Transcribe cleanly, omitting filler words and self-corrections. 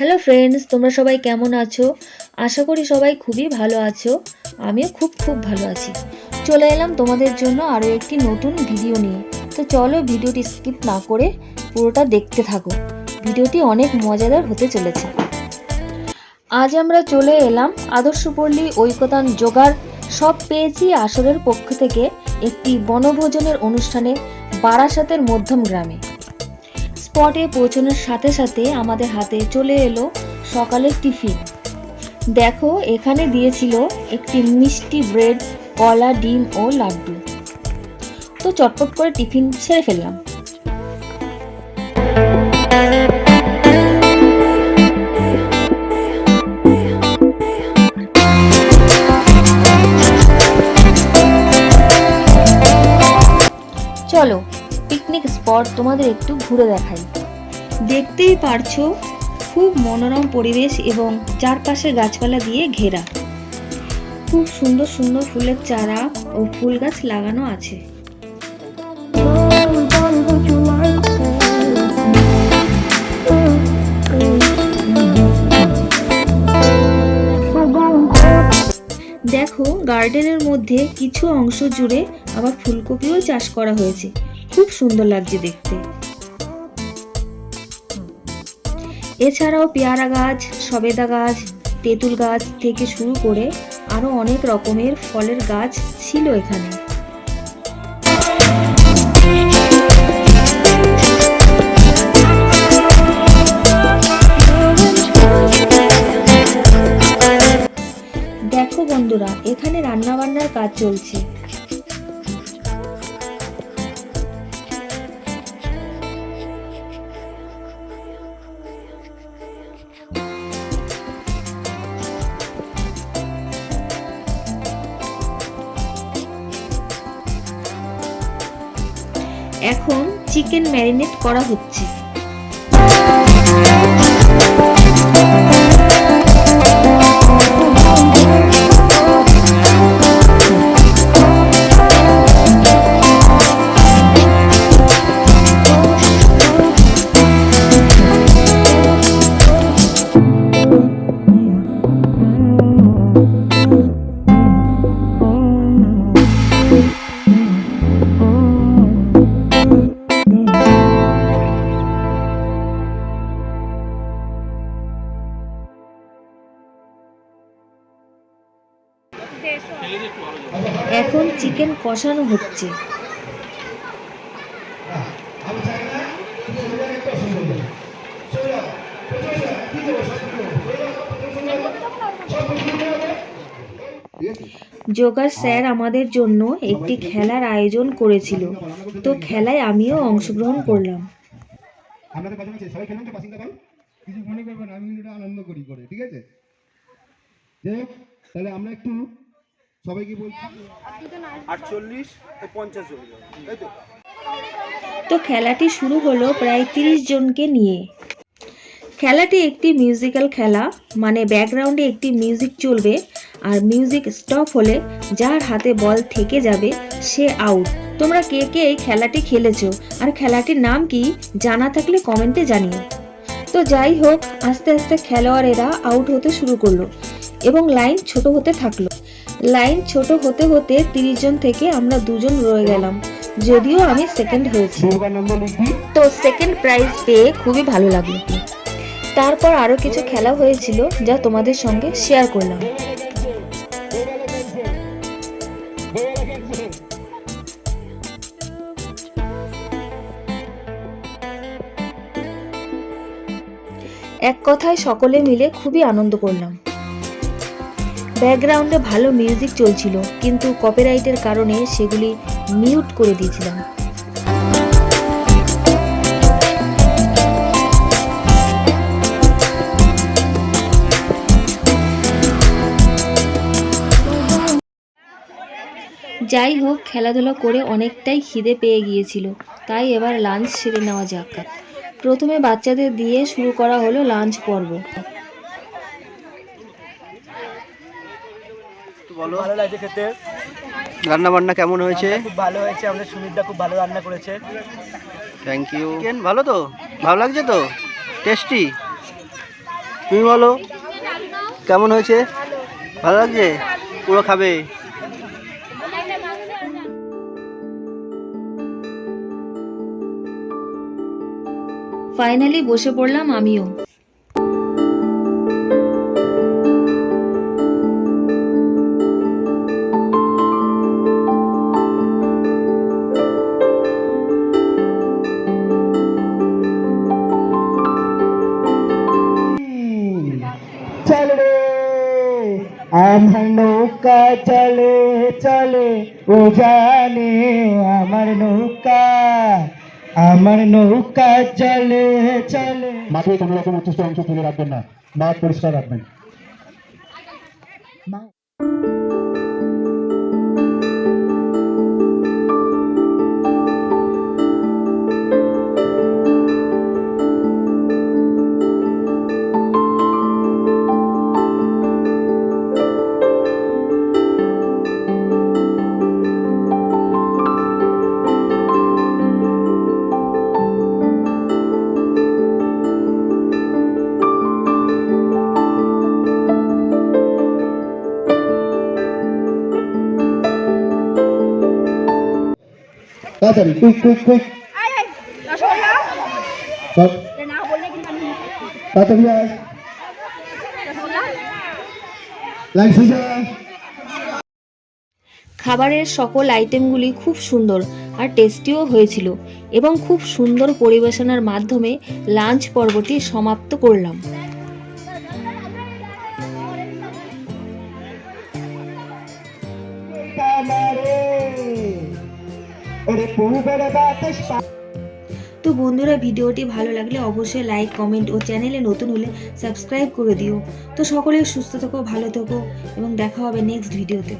Hello friends, তোমরা সবাই কেমন আছো? আশা করি সবাই খুবই ভালো আছো। আমিও খুব ভালো আছি। চলে এলাম তোমাদের জন্য আরও একটি নতুন ভিডিও নিয়ে। তো চলো ভিডিওটি স্কিপ না করে পুরোটা দেখতে থাকো। ভিডিওটি অনেক মজাদার হতে চলেছে। আজ আমরা চলে এলাম আদর্শপল্লী ঐকতান যোগার সব পেয়েছি আসরের পক্ষ থেকে একটি বনভোজনের অনুষ্ঠানে বারাসাতের মধ্যম গ্রামে। স্পটে পৌঁছানোর সাথে সাথে আমাদের হাতে চলে এলো সকালের টিফিন। দেখো, এখানে দিয়েছিল একটি মিষ্টি ব্রেড, কলা, ডিম ও লাড্ডু। তো চটপট করে টিফিন সেরে ফেললাম। চলো পিকনিক স্পট তোমাদের একটু ঘুরে দেখাই। দেখতেই পারছো খুব মনোরম পরিবেশ এবং চারপাশে গাছপালা দিয়ে ঘেরা। খুব সুন্দর সুন্দর ফুলের চারা ও ফুল গাছ লাগানো আছে। দেখো, গার্ডেনের মধ্যে কিছু অংশ জুড়ে আবার ফুলকপিও চাষ করা হয়েছে। খুব সুন্দর লাগছে দেখতে। এছাড়াও পেয়ারা গাছ, সবেদা গাছ, তেঁতুল গাছ থেকে শুরু করে আরো অনেক রকমের ফলের গাছ ছিল এখানে। দেখো বন্ধুরা, এখানে রান্না বান্নার কাজ চলছে। এখন চিকেন ম্যারিনেট করা হচ্ছে। এখন চিকেন কষানো হচ্ছে। যোগার স্যার আমাদের জন্য একটি খেলার আয়োজন করেছিল, তো খেলায় আমিও অংশগ্রহণ করলাম। আপনাদের কথা বলছি, সবাই খেলুন তো পাসিং দাও, কিছু মনে করবেন আমি এটা আনন্দ করি করে, ঠিক আছে? তাহলে আমরা একটু সবাইকে বলছি 48 ও 50 হয়ে যাবে, তাই তো? তো খেলাটি শুরু হলো প্রায় 30 জনকে নিয়ে। খেলাটি একটি মিউজিক্যাল খেলা, মানে ব্যাকগ্রাউন্ডে একটি মিউজিক চলবে আর মিউজিক স্টপ হলে যার হাতে বল থেকে যাবে সে আউট। তোমরা কে কে এই খেলাটি খেলেছো আর খেলাটির নাম কি জানা থাকলে কমেন্টে জানিও। তো যাই হোক, আস্তে আস্তে খেলোয়াড়েরা আউট হতে শুরু করলো এবং লাইন ছোট হতে থাকলো। লাইন ছোট হতে হতে 30 জন থেকে আমরা 2 জন রয়ে গেলাম, যদিও আমি সেকেন্ড হয়েছি। তো সেকেন্ড প্রাইজ পেয়ে খুবই ভালো লাগলো। তারপর আরো কিছু খেলা হয়েছিল যা তোমাদের সঙ্গে শেয়ার করলাম। এক কথায় সকলে মিলে খুবই আনন্দ করলাম। ব্যাকগ্রাউন্ডে ভালো মিউজিক চলছিল, কিন্তু কপিরাইটের কারণে সেগুলি মিউট করে দিয়েছিলাম। যাই হোক, খেলাধুলা করে অনেকটাই খিদে পেয়ে গিয়েছিল, তাই এবার লাঞ্চ সেরে নেওয়া যাক। প্রথমে বাচ্চাদের দিয়ে শুরু করা হলো লাঞ্চ পর্ব। বলো, ভালো লাগছে খেতে। রান্না বান্না কেমন হয়েছে? খুব ভালো হয়েছে, আমাদের সুমিতদা খুব ভালো রান্না করেছে। Thank you. চিকেন ভালো তো? ভালো লাগছে তো? টেস্টি? তুমি বলো কেমন হয়েছে? ভালো লাগছে? পুরো খাবে? ফাইনালি বসে পড়লাম আমিও। চল রে আমার নৌকা চলে চলে ও জানে আমার নৌকা চলে চলে। মাঠে কোনো রকম উচ্ছিষ্ট অংশ তুলে রাখবেন না, মাঠ পরিষ্কার রাখবেন। তাড়াতাড়ি কুইক কুইক কুইক সব তাড়াতাড়ি আয়। লাইট সুজা। খাবারের সকল আইটেমগুলি খুব সুন্দর আর টেস্টিও হয়েছিল এবং খুব সুন্দর পরিবেশনার মাধ্যমে লাঞ্চ পর্বটি সমাপ্ত করলাম। তো বন্ধুরা, ভিডিওটি ভালো লাগলে অবশ্যই লাইক, কমেন্ট ও চ্যানেলে নতুন হলে সাবস্ক্রাইব করে দিও। তো সকলেই সুস্থ থেকো, ভালো থেকো এবং দেখা হবে নেক্সট ভিডিওতে।